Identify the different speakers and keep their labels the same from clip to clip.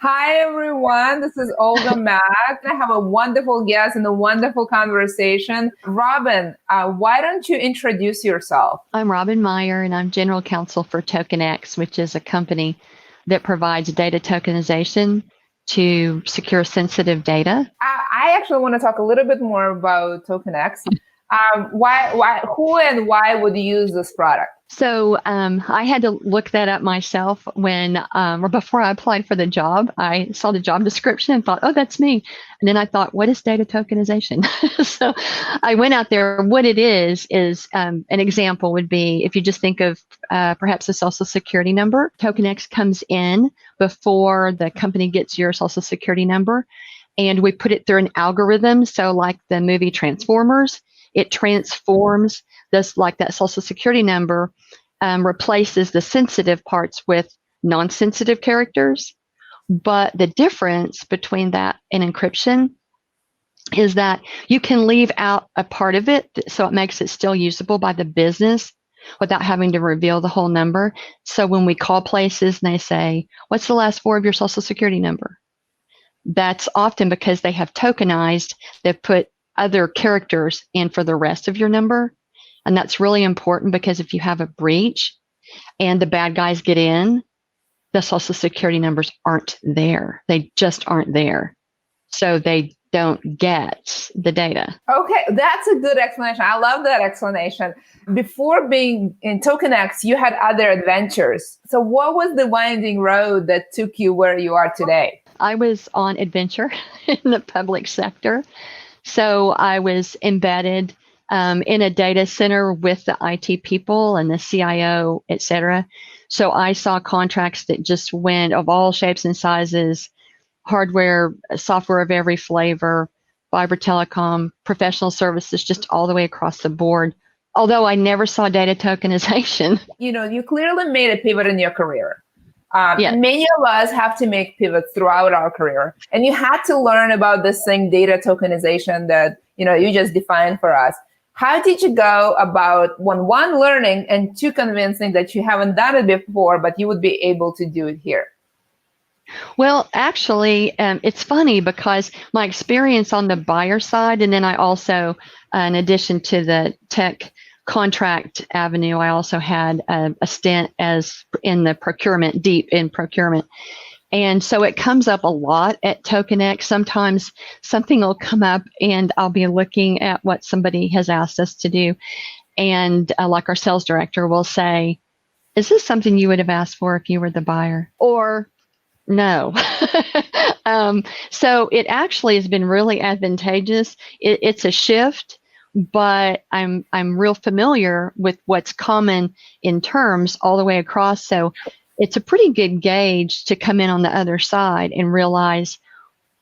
Speaker 1: Hi, everyone. This is Olga Mack. I have a wonderful guest and a wonderful conversation. Robin, why don't you introduce yourself?
Speaker 2: I'm Robin Meyer, and I'm General Counsel for TokenX, which is a company that provides data tokenization to secure sensitive data.
Speaker 1: I actually want to talk a little bit more about TokenX. Who and why would you use this product?
Speaker 2: So I had to look that up myself or before I applied for the job. I saw the job description and thought, oh, that's me. And then I thought, what is data tokenization? So I went out there. What it is an example would be if you just think of perhaps a social security number. TokenX comes in before the company gets your social security number, and we put it through an algorithm. So like the movie Transformers, it transforms this, like that social security number replaces the sensitive parts with non-sensitive characters. But the difference between that and encryption is that you can leave out a part of it, so it makes it still usable by the business without having to reveal the whole number. So when we call places and they say, what's the last four of your social security number? That's often because they have tokenized, they've put other characters in for the rest of your number. And that's really important because if you have a breach and the bad guys get in, the social security numbers aren't there. They just aren't there. So they don't get the data.
Speaker 1: Okay, that's a good explanation. I love that explanation. Before being in TokenX, you had other adventures. So what was the winding road that took you where you are today?
Speaker 2: I was on adventure in the public sector. So I was embedded in a data center with the IT people and the CIO, et cetera. So I saw contracts that just went of all shapes and sizes, hardware, software of every flavor, fiber telecom, professional services, just all the way across the board. Although I never saw data tokenization.
Speaker 1: You clearly made a pivot in your career.
Speaker 2: Yeah.
Speaker 1: Many of us have to make pivots throughout our career. And you had to learn about this thing, data tokenization, that you just defined for us. How did you go about one, learning, and two, convincing that you haven't done it before, but you would be able to do it here?
Speaker 2: Well, actually, it's funny because my experience on the buyer side, and then I also, in addition to the tech contract avenue, I also had a stint as in the procurement, deep in procurement. And so it comes up a lot at TokenX. Sometimes something will come up and I'll be looking at what somebody has asked us to do. And like our sales director will say, is this something you would have asked for if you were the buyer? Or no. So it actually has been really advantageous. It's a shift, but I'm real familiar with what's common in terms all the way across. So it's a pretty good gauge to come in on the other side and realize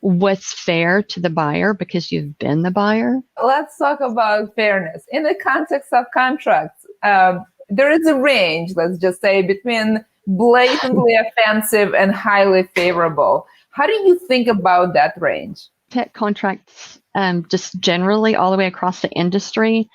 Speaker 2: what's fair to the buyer because you've been the buyer.
Speaker 1: Let's talk about fairness. In the context of contracts, there is a range, let's just say, between blatantly offensive and highly favorable. How do you think about that range?
Speaker 2: Tech contracts, just generally all the way across the industry,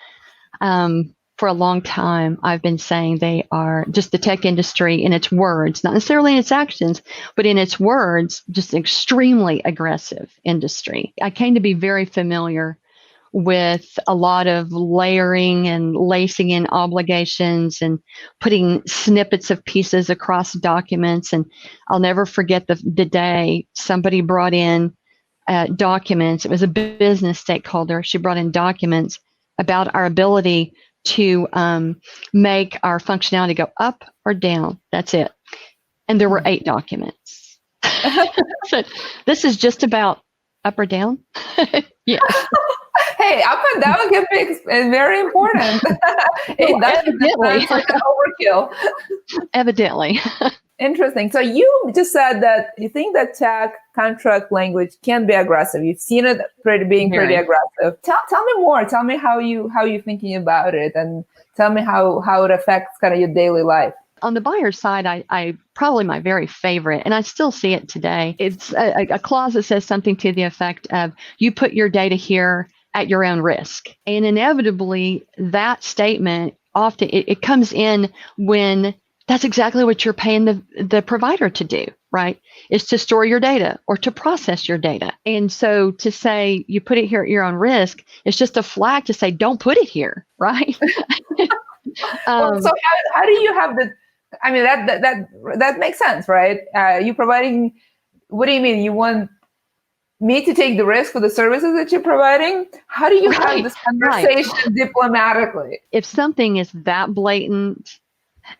Speaker 2: for a long time, I've been saying they are just the tech industry in its words, not necessarily in its actions, but in its words, just an extremely aggressive industry. I came to be very familiar with a lot of layering and lacing in obligations and putting snippets of pieces across documents. And I'll never forget the day somebody brought in documents. It was a business stakeholder. She brought in documents about our ability to make our functionality go up or down. That's it. And there were 8 documents. So this is just about up or down? Yes.
Speaker 1: Hey, up and down can be very important.
Speaker 2: Evidently.
Speaker 1: That's like an overkill.
Speaker 2: Evidently.
Speaker 1: Interesting. So you just said that you think that tech contract language can be aggressive. You've seen it being pretty aggressive. Tell me more. Tell me how you're thinking about it, and tell me how it affects kind of your daily life.
Speaker 2: On the buyer side, I probably my very favorite, and I still see it today. It's a clause that says something to the effect of, you put your data here at your own risk. And inevitably, that statement often it comes in when that's exactly what you're paying the provider to do, right? Is to store your data or to process your data. And so to say you put it here at your own risk, it's just a flag to say, don't put it here, right?
Speaker 1: Well, so how do you have the, I mean, that makes sense, right? You providing, what do you mean? You want me to take the risk for the services that you're providing? How do you have this conversation diplomatically?
Speaker 2: If something is that blatant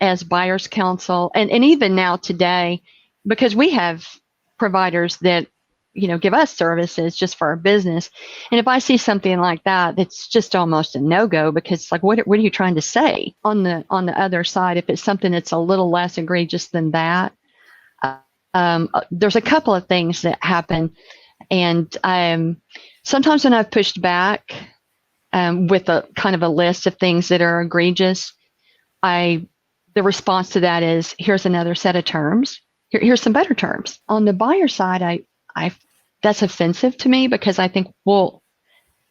Speaker 2: as buyer's counsel, and even now today, because we have providers that, give us services just for our business. And if I see something like that, it's just almost a no-go, because it's like, what are you trying to say? On the other side, if it's something that's a little less egregious than that, there's a couple of things that happen. And sometimes when I've pushed back with a kind of a list of things that are egregious, the response to that is, here's another set of terms. Here's some better terms. On the buyer side, I that's offensive to me, because I think, well,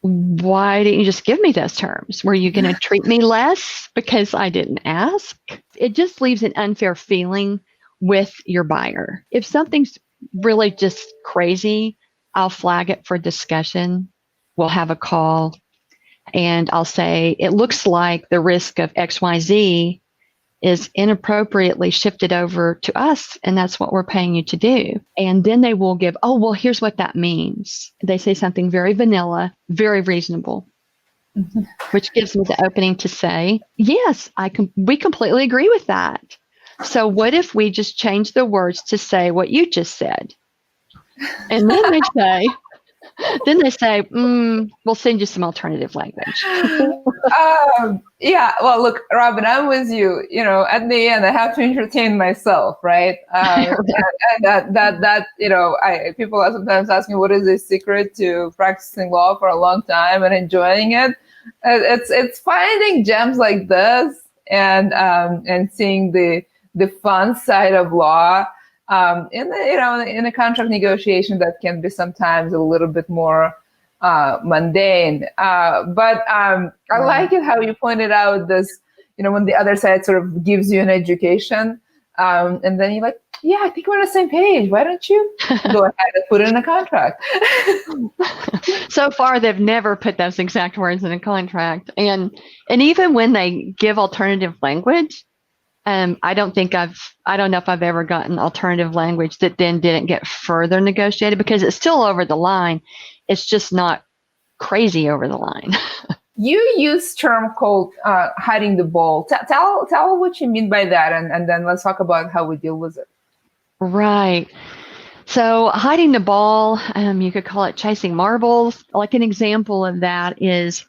Speaker 2: why didn't you just give me those terms? Were you going to treat me less because I didn't ask? It just leaves an unfair feeling with your buyer. If something's really just crazy, I'll flag it for discussion. We'll have a call, and I'll say, it looks like the risk of XYZ is inappropriately shifted over to us, and that's what we're paying you to do. And then they will give, oh, well, here's what that means. They say something very vanilla, very reasonable, which gives me the opening to say, yes, we completely agree with that. So what if we just change the words to say what you just said? And then they say, we'll send you some alternative language.
Speaker 1: Yeah, well, look, Robin, I'm with you. At the end, I have to entertain myself, right? And that people are sometimes asking, what is the secret to practicing law for a long time and enjoying it? It's finding gems like this and seeing the fun side of law. In a contract negotiation that can be sometimes a little bit more mundane. But I like it how you pointed out this, when the other side sort of gives you an education, and then you're like, yeah, I think we're on the same page. Why don't you go ahead and put it in a contract?
Speaker 2: So far, they've never put those exact words in a contract. And even when they give alternative language, I don't know if I've ever gotten alternative language that then didn't get further negotiated, because it's still over the line. It's just not crazy over the line.
Speaker 1: You use term called hiding the ball. Tell what you mean by that, and then let's talk about how we deal with it.
Speaker 2: Right. So hiding the ball, you could call it chasing marbles. Like an example of that is,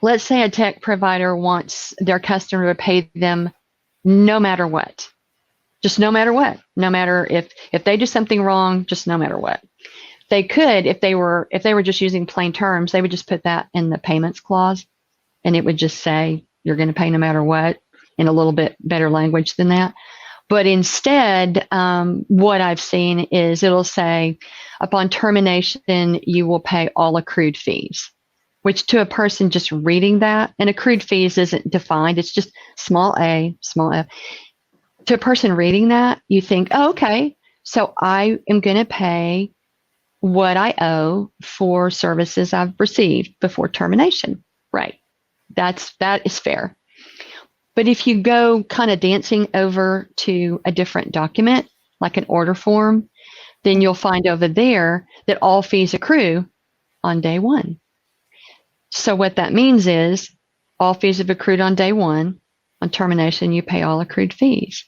Speaker 2: let's say a tech provider wants their customer to pay them no matter what. Just no matter what. No matter if they do something wrong, just no matter what. They could, if they were just using plain terms, they would just put that in the payments clause, and it would just say you're going to pay no matter what, in a little bit better language than that. But instead, what I've seen is it'll say, upon termination, you will pay all accrued fees, which to a person just reading that, and accrued fees isn't defined, it's just small a, small f. To a person reading that, you think, oh, okay, so I am going to pay what I owe for services I've received before termination. Right. That is fair. But if you go kind of dancing over to a different document, like an order form, then you'll find over there that all fees accrue on day one. So what that means is all fees have accrued on day one. On termination, you pay all accrued fees.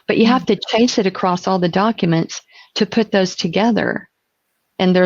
Speaker 2: But you have to chase it across all the documents to put those together. And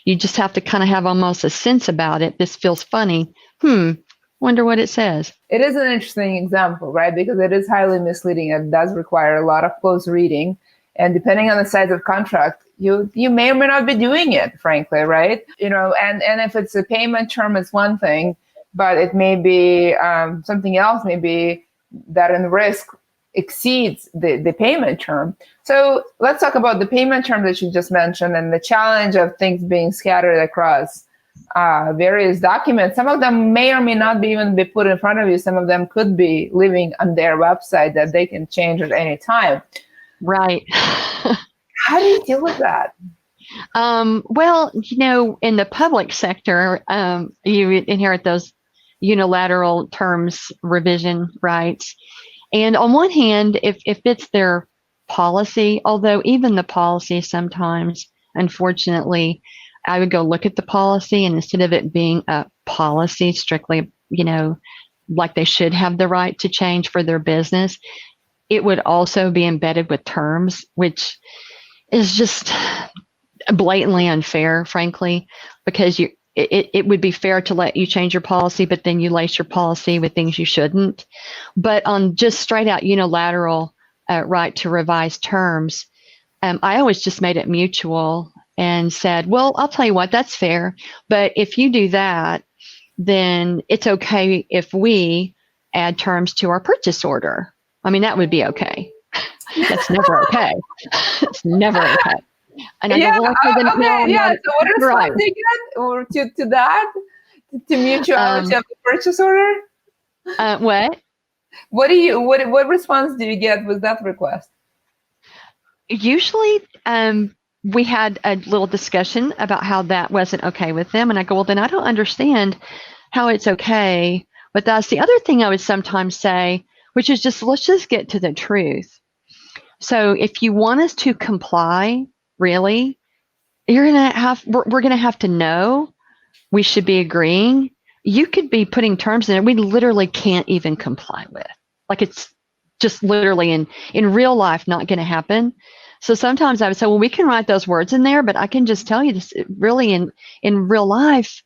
Speaker 2: you just have to kind of have almost a sense about it. This feels funny. Wonder what it says.
Speaker 1: It is an interesting example, right? Because it is highly misleading and does require a lot of close reading. And depending on the size of contract, you may or may not be doing it, frankly, right? And if it's a payment term, it's one thing, but it may be something else, maybe that in risk exceeds the payment term. So let's talk about the payment term that you just mentioned and the challenge of things being scattered across various documents. Some of them may or may not be even be put in front of you. Some of them could be living on their website that they can change at any time.
Speaker 2: Right.
Speaker 1: How do you deal with that?
Speaker 2: Well, in the public sector, you inherit those unilateral terms revision rights. And on one hand, if it's their policy, although even the policy sometimes, unfortunately, I would go look at the policy, and instead of it being a policy strictly, like they should have the right to change for their business, it would also be embedded with terms, which is just blatantly unfair, frankly, because it would be fair to let you change your policy, but then you lace your policy with things you shouldn't. But on just straight out unilateral right to revise terms, I always just made it mutual and said, well, I'll tell you what, that's fair. But if you do that, then it's okay if we add terms to our purchase order. I mean, that would be okay. That's never okay. It's never okay. And I go, well, okay, then, no,
Speaker 1: yeah. So what response do you get or to that? To mutuality of the purchase order?
Speaker 2: What?
Speaker 1: What response do you get with that request?
Speaker 2: Usually, we had a little discussion about how that wasn't okay with them. And I go, well, then I don't understand how it's okay. But that's the other thing I would sometimes say, which is just, let's just get to the truth. So if you want us to comply, really, we're going to have to know we should be agreeing. You could be putting terms in there we literally can't even comply with. Like, it's just literally in real life not going to happen. So sometimes I would say, well, we can write those words in there, but I can just tell you this really in real life,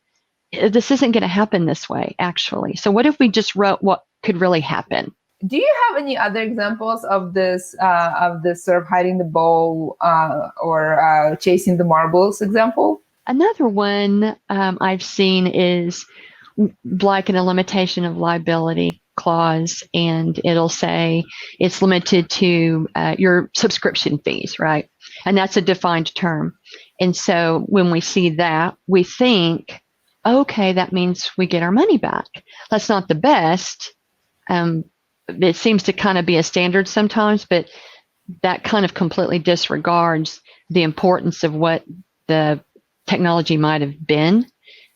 Speaker 2: this isn't going to happen this way, actually. So what if we just wrote what could really happen?
Speaker 1: Do you have any other examples of this sort of hiding the ball or chasing the marbles example?
Speaker 2: Another one I've seen is like a limitation of liability clause, and it'll say it's limited to your subscription fees, right? And that's a defined term. And so when we see that, we think, okay, that means we get our money back. That's not the best. It seems to kind of be a standard sometimes, but that kind of completely disregards the importance of what the technology might have been.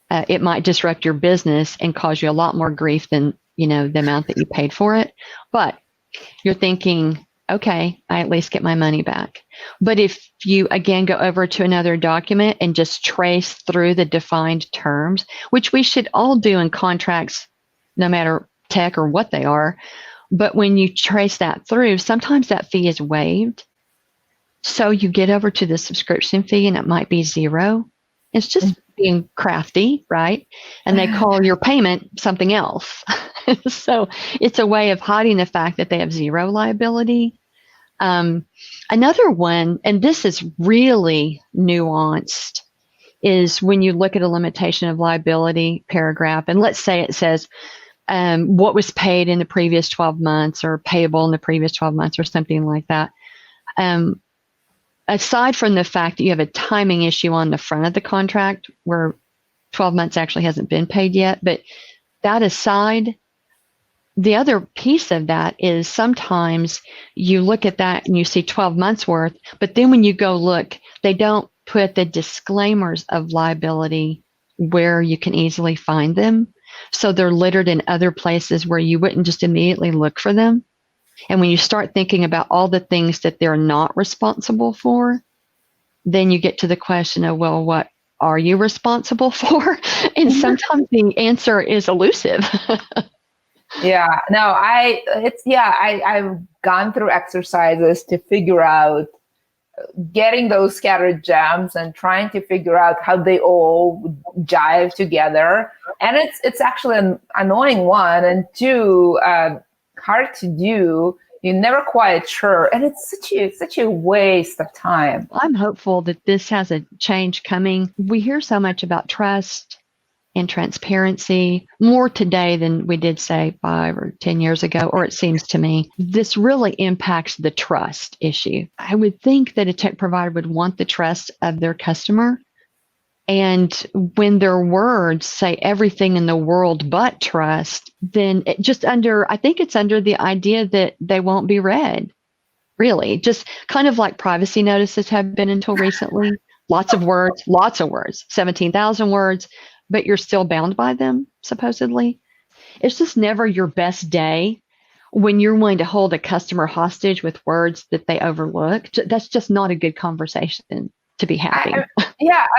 Speaker 2: It might disrupt your business and cause you a lot more grief than the amount that you paid for it. But you're thinking, okay, I at least get my money back. But if you again go over to another document and just trace through the defined terms, which we should all do in contracts, no matter tech or what they are. But when you trace that through, sometimes that fee is waived. So you get over to the subscription fee and it might be zero. It's just being crafty, right? And they call your payment something else. So it's a way of hiding the fact that they have zero liability. Another one, and this is really nuanced, is when you look at a limitation of liability paragraph, and let's say it says, what was paid in the previous 12 months or payable in the previous 12 months or something like that. Aside from the fact that you have a timing issue on the front of the contract where 12 months actually hasn't been paid yet, but that aside, the other piece of that is sometimes you look at that and you see 12 months worth, but then when you go look, they don't put the disclaimers of liability where you can easily find them. So they're littered in other places where you wouldn't just immediately look for them. And when you start thinking about all the things that they're not responsible for, then you get to the question of, well, what are you responsible for? And sometimes the answer is elusive.
Speaker 1: I've gone through exercises to figure out getting those scattered gems and trying to figure out how they all jive together. And it's actually an annoying one, and two, hard to do. You're never quite sure. And it's such a waste of time.
Speaker 2: I'm hopeful that this has a change coming. We hear so much about trust and transparency more today than we did, say, 5 or 10 years ago, or it seems to me. This really impacts the trust issue. I would think that a tech provider would want the trust of their customer, And when their words say everything in the world but trust, then I think it's under the idea that they won't be read, really. Just kind of like privacy notices have been until recently. Lots of words, 17,000 words, but you're still bound by them, supposedly. It's just never your best day when you're willing to hold a customer hostage with words that they overlooked. That's just not a good conversation to be having.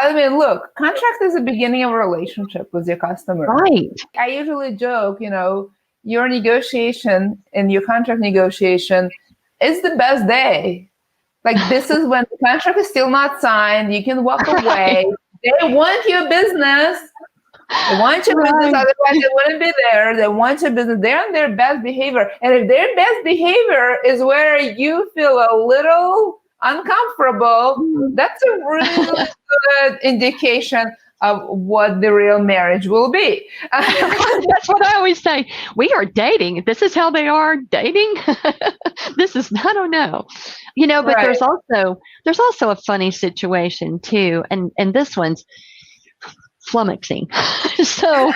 Speaker 1: I mean, look, contract is the beginning of a relationship with your customer.
Speaker 2: Right.
Speaker 1: I usually joke, your negotiation and your contract negotiation is the best day. Like, this is when the contract is still not signed. You can walk away. They want your business. They want your business, otherwise they wouldn't be there. They want your business. They're on their best behavior. And if their best behavior is where you feel a little uncomfortable, that's a really good indication of what the real marriage will be.
Speaker 2: That's what I always say. We are dating. This is how they are dating. I don't know. But
Speaker 1: Right.
Speaker 2: there's also a funny situation too. And this one's flummoxing. So,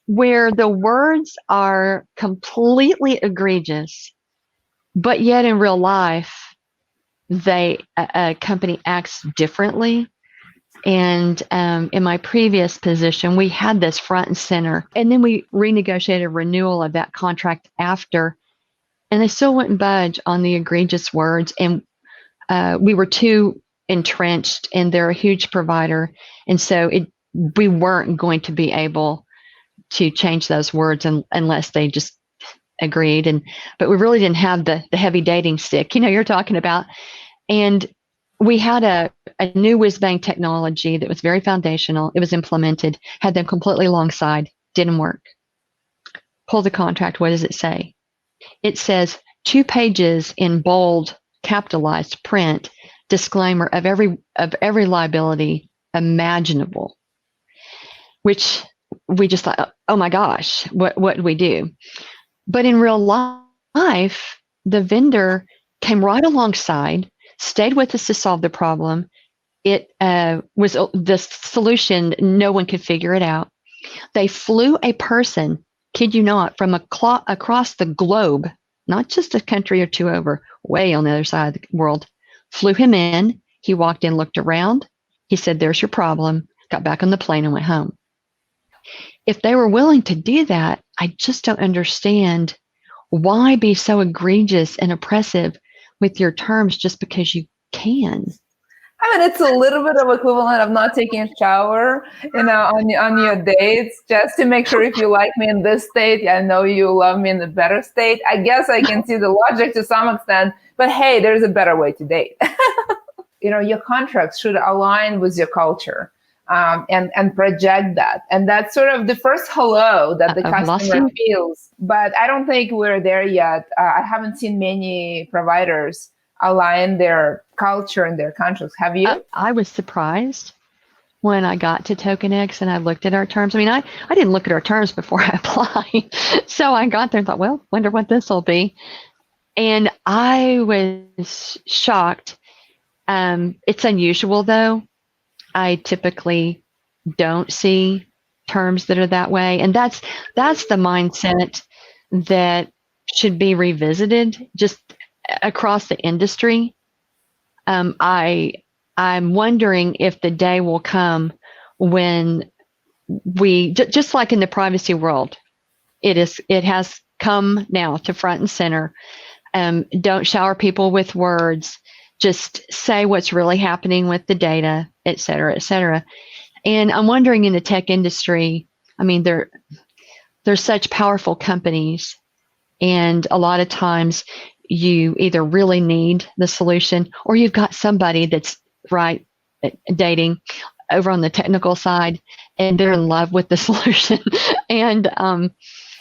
Speaker 2: where the words are completely egregious, but yet in real life, a company acts differently. And in my previous position, we had this front and center, and then we renegotiated a renewal of that contract after, and they still wouldn't budge on the egregious words. And we were too entrenched, and they're a huge provider, and so we weren't going to be able to change those words unless they just agreed. But we really didn't have the heavy dating stick, you're talking about. And we had a new whiz-bang technology that was very foundational. It was implemented, had them completely alongside, didn't work. Pull the contract. What does it say? It says 2 pages in bold, capitalized print, disclaimer of every liability imaginable, which we just thought, oh my gosh, what do we do? But in real life, the vendor came right alongside, stayed with us to solve the problem. It was the solution. No one could figure it out. They flew a person, kid you not, from across the globe, not just a country or two over, way on the other side of the world, flew him in. He walked in, looked around. He said, there's your problem, got back on the plane and went home. If they were willing to do that, I just don't understand why be so egregious and oppressive with your terms just because you can.
Speaker 1: I mean, it's a little bit of equivalent of not taking a shower, on your dates, just to make sure if you like me in this state, I know you love me in the better state. I guess I can see the logic to some extent, but hey, there's a better way to date. Your contracts should align with your culture, and project that. And that's sort of the first hello that the customer feels. But I don't think we're there yet. I haven't seen many providers align their culture and their contracts. Have you?
Speaker 2: I was surprised when I got to TokenX and I looked at our terms. I mean, I didn't look at our terms before I applied. So I got there and thought, well, wonder what this will be. And I was shocked. It's unusual, though. I typically don't see terms that are that way. And that's the mindset that should be revisited just across the industry. I'm wondering if the day will come when we, just like in the privacy world, it has come now to front and center. Don't shower people with words. Just say what's really happening with the data, et cetera, et cetera. And I'm wondering in the tech industry, I mean, they're such powerful companies, and a lot of times you either really need the solution or you've got somebody that's dating over on the technical side and they're in love with the solution. And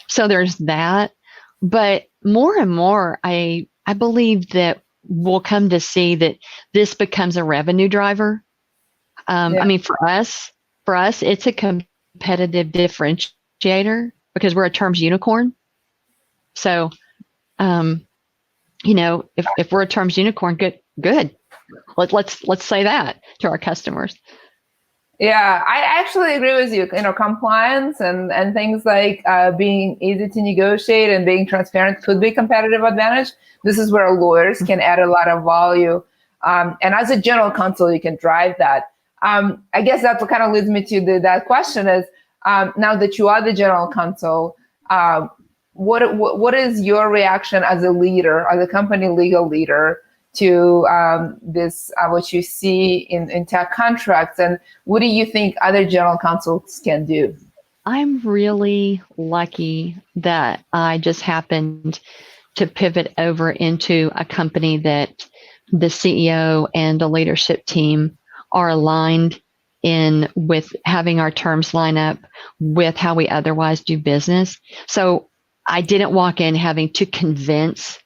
Speaker 2: so there's that. But more and more, I believe that we'll come to see that this becomes a revenue driver. I mean, for us, it's a competitive differentiator because we're a terms unicorn. So, if we're a terms unicorn, good. Let's say that to our customers.
Speaker 1: Yeah, I actually agree with you. Compliance and things like being easy to negotiate and being transparent could be competitive advantage. This is where lawyers can add a lot of value. And as a general counsel, you can drive that. I guess that kind of leads me to that question is, now that you are the general counsel, what is your reaction as a leader, as a company legal leader, to this, what you see in tech contracts, and what do you think other general counsels can do?
Speaker 2: I'm really lucky that I just happened to pivot over into a company that the CEO and the leadership team are aligned in with having our terms line up with how we otherwise do business. So I didn't walk in having to convince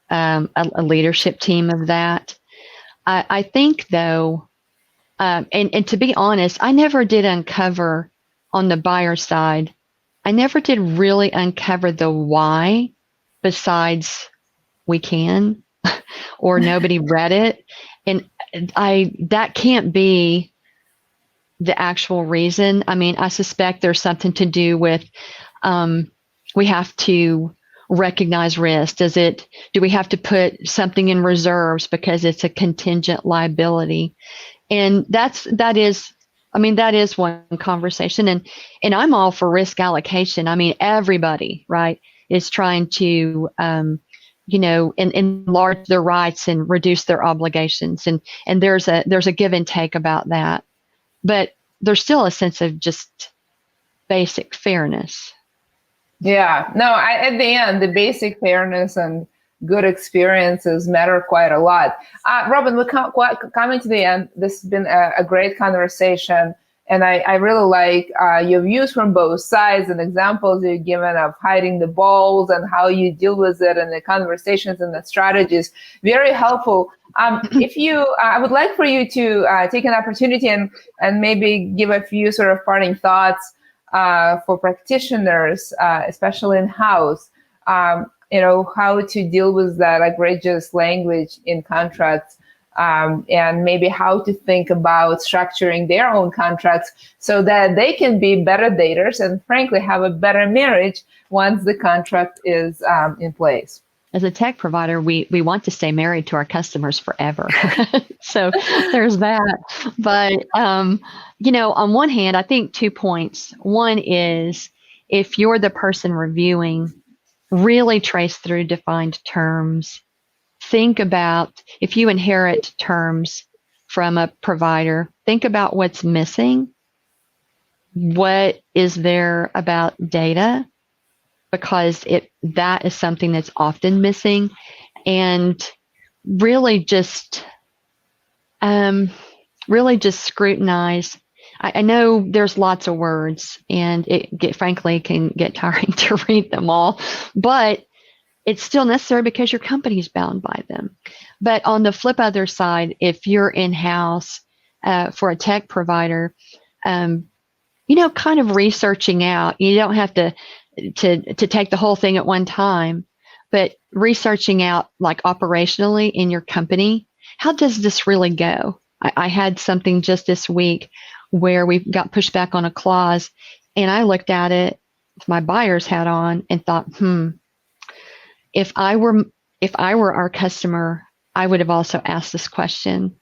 Speaker 2: a leadership team of that. I think, though, and to be honest, I never did uncover on the buyer side, I never did really uncover the why besides we can or nobody read it. And that can't be the actual reason. I mean, I suspect there's something to do with we have to recognize risk. Do we have to put something in reserves because it's a contingent liability? And that is one conversation. And I'm all for risk allocation. I mean, everybody, right, is trying to enlarge their rights and reduce their obligations. And there's a give and take about that. But there's still a sense of just basic fairness.
Speaker 1: Yeah, no, at the end, the basic fairness and good experiences matter quite a lot. Robin, we're coming to the end. This has been a great conversation. And I really like your views from both sides and examples you've given of hiding the balls and how you deal with it and the conversations and the strategies. Very helpful. I would like for you to take an opportunity and maybe give a few sort of parting thoughts for practitioners, especially in-house, how to deal with that egregious language in contracts, and maybe how to think about structuring their own contracts so that they can be better daters and frankly have a better marriage once the contract is in place.
Speaker 2: As a tech provider, we want to stay married to our customers forever. So there's that. But, on one hand, I think 2 points. One is if you're the person reviewing, really trace through defined terms. Think about if you inherit terms from a provider, think about what's missing. What is there about data? Because that is something that's often missing, and really just scrutinize. I know there's lots of words, and frankly can get tiring to read them all, but it's still necessary because your company's bound by them. But on the flip other side, if you're in-house for a tech provider, kind of researching out. You don't have to take the whole thing at one time, but researching out like operationally in your company, how does this really go? I had something just this week where we got pushed back on a clause, and I looked at it with my buyer's hat on and thought, if I were our customer, I would have also asked this question.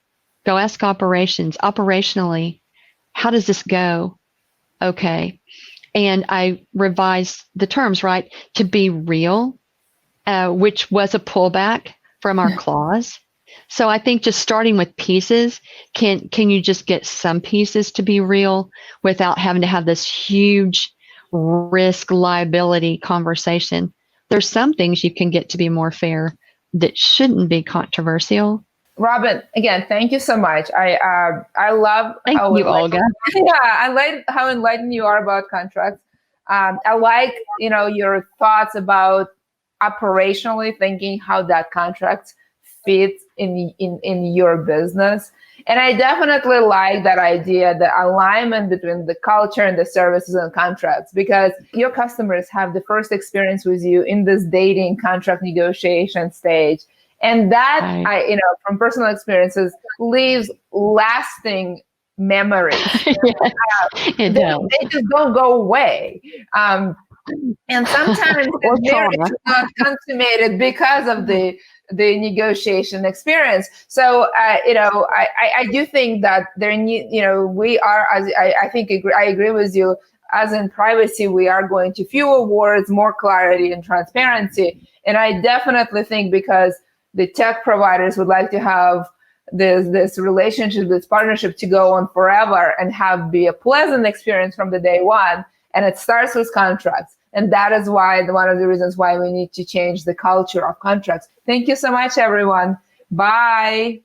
Speaker 2: Go ask operations. Operationally, how does this go? Okay. And I revised the terms, right, to be real, which was a pullback from our clause. So I think just starting with pieces, can you just get some pieces to be real without having to have this huge risk liability conversation? There's some things you can get to be more fair that shouldn't be controversial.
Speaker 1: Robin, again, thank you so much. I love
Speaker 2: Thank you, Olga.
Speaker 1: Yeah, I like how enlightened you are about contracts. I like your thoughts about operationally thinking how that contract fits in your business. And I definitely like that idea, the alignment between the culture and the services and contracts, because your customers have the first experience with you in this dating contract negotiation stage. And that, right. From personal experiences, leaves lasting memories.
Speaker 2: Yes, it does.
Speaker 1: They just don't go away. And sometimes
Speaker 2: Or
Speaker 1: the marriage
Speaker 2: trauma.
Speaker 1: is not consummated because of the negotiation experience. So, I do think that we are, as I agree with you, as in privacy, we are going to fewer words, more clarity and transparency. And I definitely think because the tech providers would like to have this relationship, this partnership to go on forever and be a pleasant experience from the day one. And it starts with contracts. And that is why one of the reasons why we need to change the culture of contracts. Thank you so much, everyone. Bye.